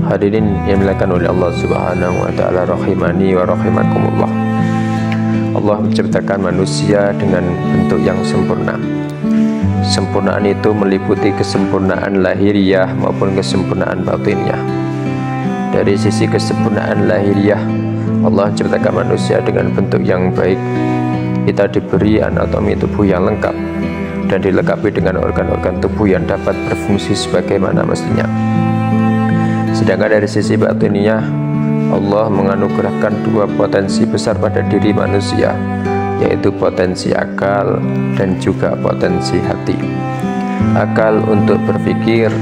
Hadirin yang dimuliakan oleh Allah Subhanahu wa taala, rahimani wa rahimakumullah. Allah menciptakan manusia dengan bentuk yang sempurna. Sempurnaan itu meliputi kesempurnaan lahiriah maupun kesempurnaan batiniah. Dari sisi kesempurnaan lahiriah, Allah menciptakan manusia dengan bentuk yang baik. Kita diberi anatomi tubuh yang lengkap dan dilengkapi dengan organ-organ tubuh yang dapat berfungsi sebagaimana mestinya. Sedangkan dari sisi batiniah, Allah menganugerahkan dua potensi besar pada diri manusia, yaitu potensi akal dan juga potensi hati. Akal untuk berpikir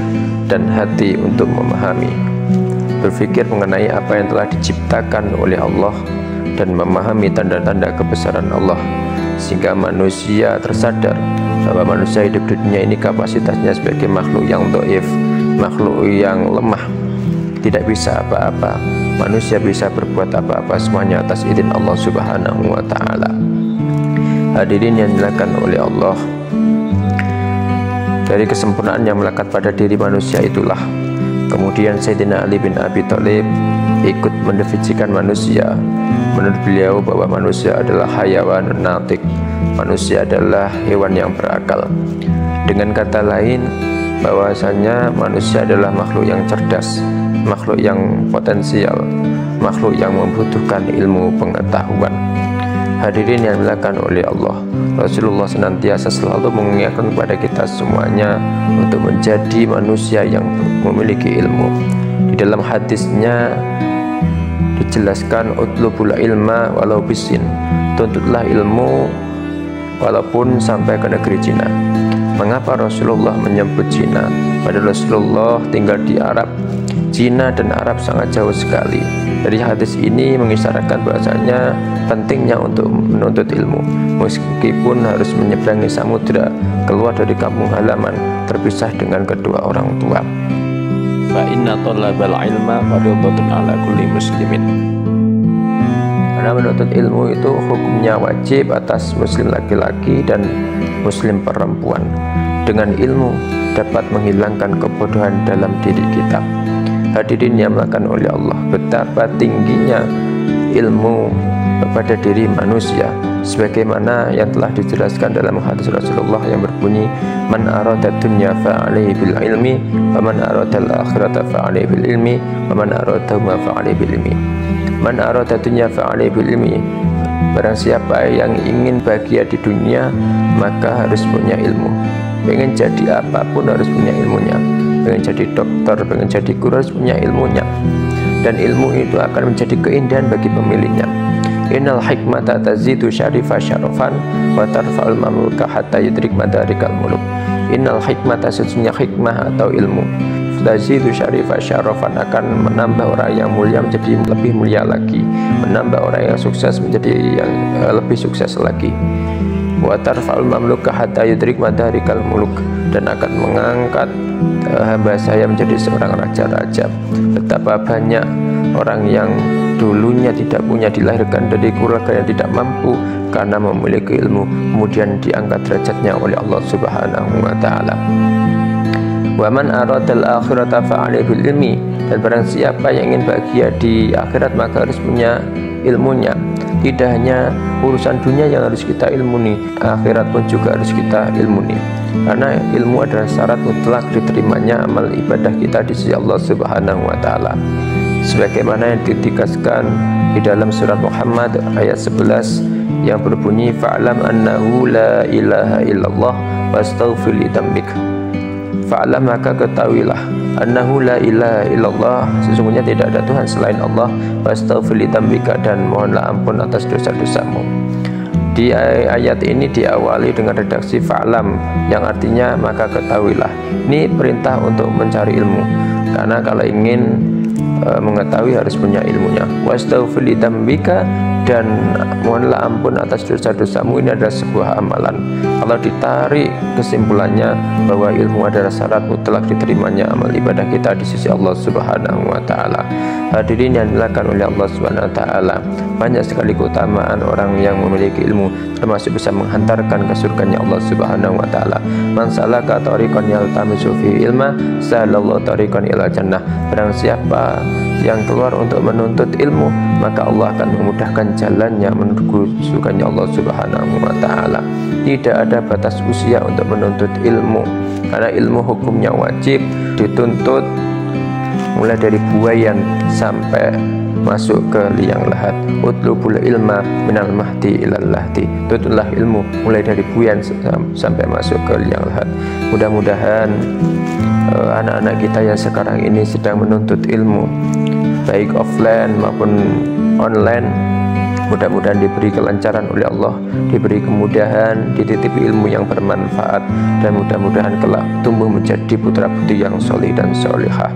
dan hati untuk memahami. Berpikir mengenai apa yang telah diciptakan oleh Allah dan memahami tanda-tanda kebesaran Allah, sehingga manusia tersadar bahwa manusia hidup di dunia ini kapasitasnya sebagai makhluk yang dhaif, makhluk yang lemah, tidak bisa apa-apa. Manusia bisa berbuat apa-apa semuanya atas izin Allah Subhanahu wa taala. Hadirin yang dimuliakan oleh Allah, dari kesempurnaan yang melekat pada diri manusia itulah kemudian Sayyidina Ali bin Abi Thalib ikut mendefinisikan manusia. Menurut beliau bahwa manusia adalah hayawan natik, manusia adalah hewan yang berakal. Dengan kata lain, bahwasanya manusia adalah makhluk yang cerdas, makhluk yang potensial, makhluk yang membutuhkan ilmu pengetahuan. Hadirin yang dimuliakan oleh Allah, Rasulullah senantiasa selalu mengingatkan kepada kita semuanya untuk menjadi manusia yang memiliki ilmu. Di dalam hadisnya dijelaskan, utlubul ilma walau bisin, tuntutlah ilmu walaupun sampai ke negeri Cina. Mengapa Rasulullah menyebut Cina? Padahal Rasulullah tinggal di Arab. Cina dan Arab sangat jauh sekali. Dari hadis ini mengisyaratkan bahasanya pentingnya untuk menuntut ilmu, meskipun harus menyeberangi samudra, keluar dari kampung halaman, terpisah dengan kedua orang tua. Fa inna talabal ilma fardhatun ala kulli muslimin. Karena menuntut ilmu itu hukumnya wajib atas muslim laki-laki dan muslim perempuan. Dengan ilmu dapat menghilangkan kebodohan dalam diri kita. Hadirin yang dimuliakan oleh Allah, betapa tingginya ilmu kepada diri manusia, sebagaimana yang telah dijelaskan dalam hadis Rasulullah yang berbunyi, man arada dunya fa'alaihi bil ilmi wa man arada al akhirata fa'alaihi bil ilmi wa man arada ma fa'alaihi bil ilmi. Man arada dunya fa'alaihi bil ilmi, barang siapa yang ingin bahagia di dunia maka harus punya ilmu. Pengen jadi apapun harus punya ilmunya. Pengen jadi dokter, pengen jadi guru harus punya ilmunya. Dan ilmu itu akan menjadi keindahan bagi pemiliknya. Innal hikmata tazidu syarifa syarafan wa tarfa'ul mamluka hatta yudrik madarikal muluk. Innal hikmata, sesungguhnya hikmah atau ilmu, tazidu syarifa syarafan, akan menambah orang yang mulia menjadi lebih mulia lagi, menambah orang yang sukses menjadi yang lebih sukses lagi. Wa tarfa'ul mamluka hatta yudrik madarikal muluk, dan akan mengangkat hamba saya menjadi seorang raja-raja. Betapa banyak orang yang dulunya tidak punya, dilahirkan dari keluarga yang tidak mampu, karena memiliki ilmu kemudian diangkat derajatnya oleh Allah Subhanahu wa taala. Wa man aradal akhirata fa'alaihi bil ilmi, dan barang siapa yang ingin bahagia di akhirat maka harus punya ilmunya. Tidak hanya urusan dunia yang harus kita ilmuni, akhirat pun juga harus kita ilmuni. Karena ilmu adalah syarat mutlak diterimanya amal ibadah kita di sisi Allah Subhanahu wa taala. Sebagaimana yang ditegaskan di dalam surat Muhammad ayat 11 yang berbunyi, fa'lam annahu la ilaha illallah wastaghfir li dzambik. Fa'lam, maka ketahuilah, annahu la ilaha illallah, sesungguhnya tidak ada Tuhan selain Allah, wastaghfir li dzambika, dan mohonlah ampun atas dosa-dosamu. Di ayat ini diawali dengan redaksi fa'lam, yang artinya maka ketahuilah. Ini perintah untuk mencari ilmu, karena kalau ingin mengetahui harus punya ilmunya. Wastaghfir li dzambika, dan mohonlah ampun atas dosa-dosamu. Ini adalah sebuah amalan. Kalau ditarik kesimpulannya bahwa ilmu adalah syarat mutlak diterimanya amal ibadah kita di sisi Allah Subhanahu wa taala. Hadirin yang dimuliakan oleh Allah Subhanahu wa taala, banyak sekali keutamaan orang yang memiliki ilmu, termasuk bisa menghantarkan ke surganya Allah Subhanahu wa taala. Man salaka tariqan yaltamisu fi ilma sahalallahu tariqan ilal jannah. Barang siapa yang keluar untuk menuntut ilmu, maka Allah akan memudahkan jalannya menuju surganya Allah Subhanahu wa taala. Tidak ada batas usia untuk menuntut ilmu, karena ilmu hukumnya wajib dituntut mulai dari buayan sampai masuk ke liang lahat. Utlubul ilma minal mahdi ilal lahdi. Tuntutlah ilmu mulai dari buayan sampai masuk ke liang lahat. Mudah-mudahan anak-anak kita yang sekarang ini sedang menuntut ilmu, baik offline maupun online, mudah-mudahan diberi kelancaran oleh Allah, diberi kemudahan, dititipi ilmu yang bermanfaat, dan mudah-mudahan kelak tumbuh menjadi putra putri yang solih dan solihah.